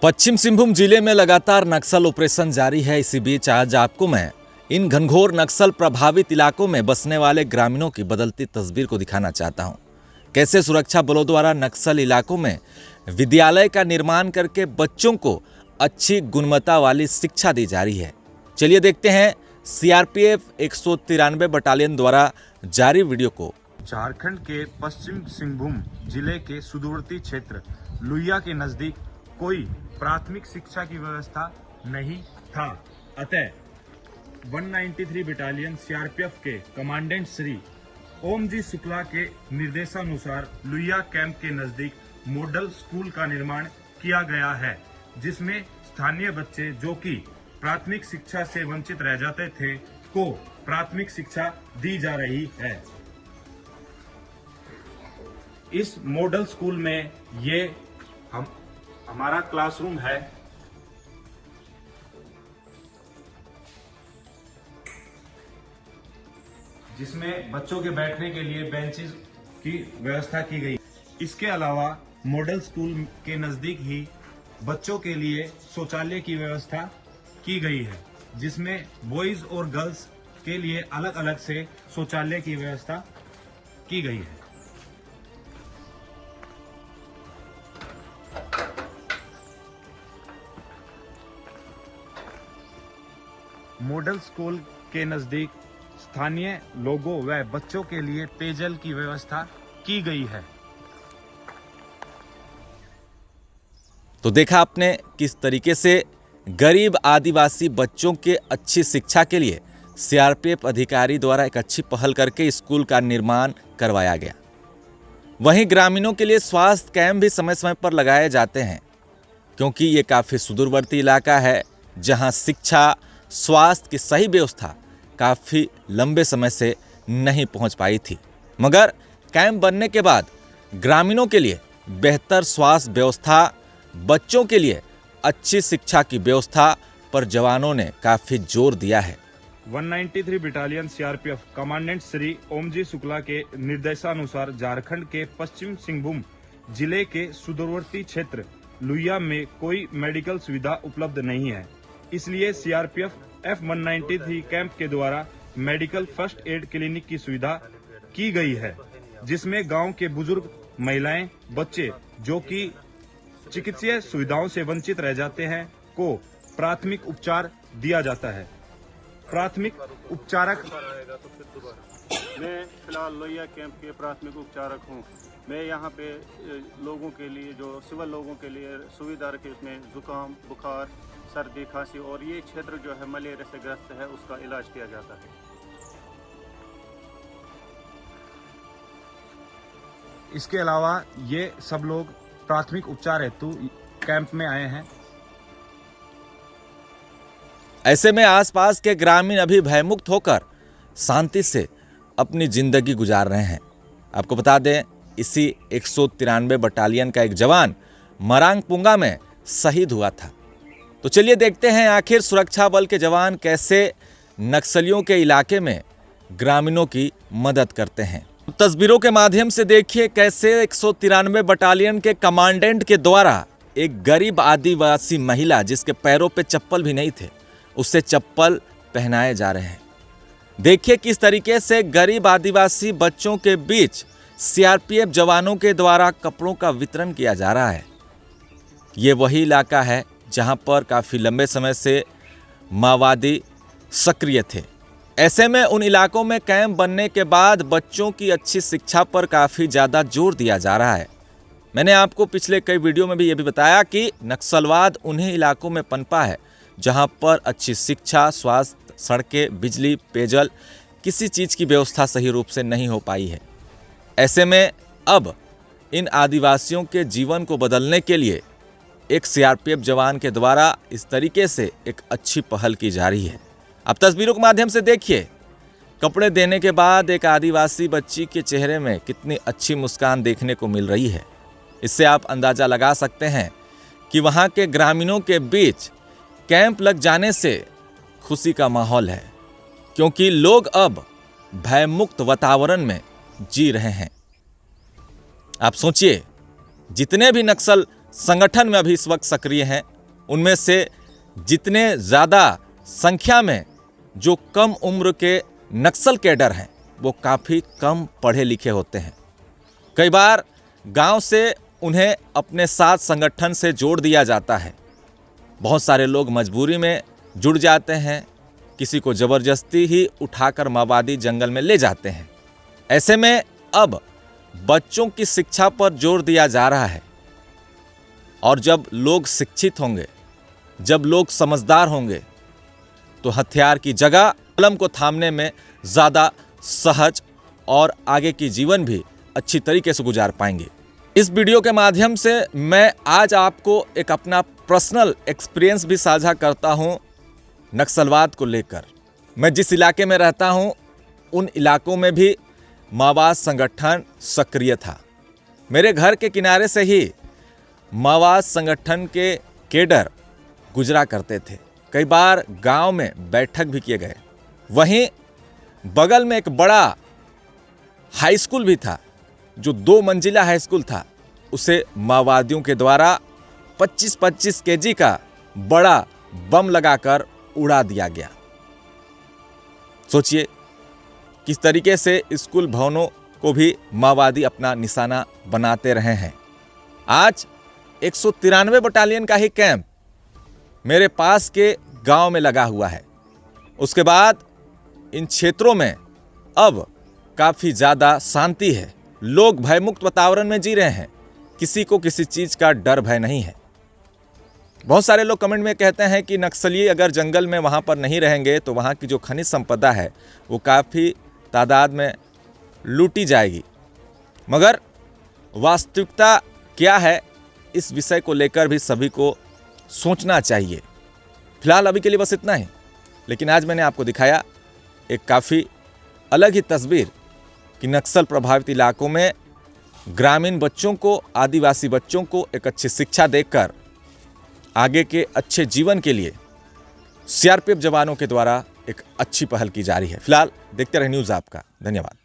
पश्चिम सिंहभूम जिले में लगातार नक्सल ऑपरेशन जारी है। इसी बीच आज आपको मैं इन घनघोर नक्सल प्रभावित इलाकों में बसने वाले ग्रामीणों की बदलती तस्वीर को दिखाना चाहता हूं। कैसे सुरक्षा बलों द्वारा नक्सल इलाकों में विद्यालय का निर्माण करके बच्चों को अच्छी गुणवत्ता वाली शिक्षा दी जा रही है। चलिए देखते हैं सीआरपीएफ 193 बटालियन द्वारा जारी वीडियो को। झारखंड के पश्चिम सिंहभूम जिले के सुदूरवर्ती क्षेत्र लुइया के नजदीक कोई प्राथमिक शिक्षा की व्यवस्था नहीं था। अतः 193 बटालियन सीआरपीएफ के कमांडेंट श्री ओम जी शुक्ला के निर्देशानुसार लुइया कैंप के नजदीक मॉडल स्कूल का निर्माण किया गया है, जिसमें स्थानीय बच्चे जो कि प्राथमिक शिक्षा से वंचित रह जाते थे को प्राथमिक शिक्षा दी जा रही है। इस मॉडल स्कूल में ये हमारा क्लासरूम है, जिसमें बच्चों के बैठने के लिए बेंचेस की व्यवस्था की गई। इसके अलावा मॉडल स्कूल के नजदीक ही बच्चों के लिए शौचालय की व्यवस्था की गई है, जिसमें बॉयज और गर्ल्स के लिए अलग अलग से शौचालय की व्यवस्था की गई है। मॉडल स्कूल के नजदीक स्थानीय लोगों व बच्चों के लिए पेयजल की व्यवस्था की गई है। तो देखा आपने किस तरीके से गरीब आदिवासी बच्चों के अच्छी शिक्षा के लिए सीआरपीएफ अधिकारी द्वारा एक अच्छी पहल करके स्कूल का निर्माण करवाया गया। वहीं ग्रामीणों के लिए स्वास्थ्य कैंप भी समय समय पर लगाए जाते हैं, क्योंकि ये काफ़ी सुदूरवर्ती इलाका है जहां शिक्षा स्वास्थ्य की सही व्यवस्था काफ़ी लंबे समय से नहीं पहुंच पाई थी। मगर कैंप बनने के बाद ग्रामीणों के लिए बेहतर स्वास्थ्य व्यवस्था, बच्चों के लिए अच्छी शिक्षा की व्यवस्था पर जवानों ने काफ़ी जोर दिया है। 193 battalion CRPF commandant Shri Om जी शुक्ला के निर्देशानुसार झारखंड के पश्चिम सिंहभूम जिले के सुदूरवर्ती क्षेत्र लुइया में कोई मेडिकल सुविधा उपलब्ध नहीं है। इसलिए सीआरपीएफ F193 कैंप के द्वारा मेडिकल फर्स्ट एड क्लिनिक की सुविधा की गई है, जिसमें गांव के बुजुर्ग, महिलाएं, बच्चे जो कि चिकित्सीय सुविधाओं से वंचित रह जाते हैं को प्राथमिक उपचार दिया जाता है। प्राथमिक उपचारक मैं फिलहाल लोहिया कैंप के प्राथमिक उपचारक हूँ। मैं यहाँ पे लोगों के लिए, जो सिविल लोगों के लिए सुविधा रखी, उसमें जुकाम, बुखार, सर्दी, खांसी और ये क्षेत्र जो है मलेरिया से ग्रस्त है, उसका इलाज किया जाता है। इसके अलावा ये सब लोग प्राथमिक उपचार हेतु कैंप में आए हैं। ऐसे में आसपास के ग्रामीण अभी भयमुक्त होकर शांति से अपनी जिंदगी गुजार रहे हैं। आपको बता दें, इसी 193 बटालियन का एक जवान मरांगपुंगा में शहीद हुआ था। तो चलिए देखते हैं आखिर सुरक्षा बल के जवान कैसे नक्सलियों के इलाके में ग्रामीणों की मदद करते हैं। तस्वीरों के माध्यम से देखिए कैसे 193 बटालियन के कमांडेंट के द्वारा एक गरीब आदिवासी महिला, जिसके पैरों पे चप्पल भी नहीं थे, उससे चप्पल पहनाए जा रहे हैं। देखिए किस तरीके से गरीब आदिवासी बच्चों के बीच सीआरपीएफ जवानों के द्वारा कपड़ों का वितरण किया जा रहा है। ये वही इलाका है जहां पर काफ़ी लंबे समय से माओवादी सक्रिय थे। ऐसे में उन इलाकों में कैंप बनने के बाद बच्चों की अच्छी शिक्षा पर काफ़ी ज़्यादा जोर दिया जा रहा है। मैंने आपको पिछले कई वीडियो में भी ये भी बताया कि नक्सलवाद उन्हीं इलाकों में पनपा है जहां पर अच्छी शिक्षा, स्वास्थ्य, सड़कें, बिजली, पेयजल, किसी चीज़ की व्यवस्था सही रूप से नहीं हो पाई है। ऐसे में अब इन आदिवासियों के जीवन को बदलने के लिए एक सीआरपीएफ जवान के द्वारा इस तरीके से एक अच्छी पहल की जा रही है। अब तस्वीरों के माध्यम से देखिए, कपड़े देने के बाद एक आदिवासी बच्ची के चेहरे में कितनी अच्छी मुस्कान देखने को मिल रही है। इससे आप अंदाज़ा लगा सकते हैं कि वहाँ के ग्रामीणों के बीच कैंप लग जाने से खुशी का माहौल है, क्योंकि लोग अब भयमुक्त वातावरण में जी रहे हैं। आप सोचिए, जितने भी नक्सल संगठन में अभी इस वक्त सक्रिय हैं, उनमें से जितने ज़्यादा संख्या में जो कम उम्र के नक्सल कैडर हैं वो काफ़ी कम पढ़े लिखे होते हैं। कई बार गांव से उन्हें अपने साथ संगठन से जोड़ दिया जाता है। बहुत सारे लोग मजबूरी में जुड़ जाते हैं, किसी को ज़बरदस्ती ही उठाकर माओवादी जंगल में ले जाते हैं। ऐसे में अब बच्चों की शिक्षा पर जोर दिया जा रहा है और जब लोग शिक्षित होंगे, जब लोग समझदार होंगे तो हथियार की जगह कलम को थामने में ज़्यादा सहज और आगे की जीवन भी अच्छी तरीके से गुजार पाएंगे। इस वीडियो के माध्यम से मैं आज आपको एक अपना पर्सनल एक्सपीरियंस भी साझा करता हूं नक्सलवाद को लेकर। मैं जिस इलाके में रहता हूं उन इलाकों में भी माओवाद संगठन सक्रिय था। मेरे घर के किनारे से ही माओवाद संगठन के कैडर गुजरा करते थे। कई बार गांव में बैठक भी किए गए। वहीं बगल में एक बड़ा हाई स्कूल भी था, जो 2 मंजिला हाई स्कूल था। उसे माओवादियों के द्वारा 25-25 केजी का बड़ा बम लगाकर उड़ा दिया गया। सोचिए किस तरीके से स्कूल भवनों को भी माओवादी अपना निशाना बनाते रहे हैं। आज 193 बटालियन का ही कैंप मेरे पास के गांव में लगा हुआ है। उसके बाद इन क्षेत्रों में अब काफ़ी ज़्यादा शांति है। लोग भयमुक्त वातावरण में जी रहे हैं, किसी को किसी चीज़ का डर भय नहीं है। बहुत सारे लोग कमेंट में कहते हैं कि नक्सली अगर जंगल में वहाँ पर नहीं रहेंगे तो वहाँ की जो खनिज संपदा है वो काफ़ी तादाद में लूटी जाएगी। मगर वास्तविकता क्या है, इस विषय को लेकर भी सभी को सोचना चाहिए। फिलहाल अभी के लिए बस इतना ही, लेकिन आज मैंने आपको दिखाया एक काफ़ी अलग ही तस्वीर कि नक्सल प्रभावित इलाकों में ग्रामीण बच्चों को, आदिवासी बच्चों को एक अच्छी शिक्षा देकर आगे के अच्छे जीवन के लिए सीआरपीएफ जवानों के द्वारा एक अच्छी पहल की जा रही है। फिलहाल देखते रहे न्यूज़ आपका। धन्यवाद।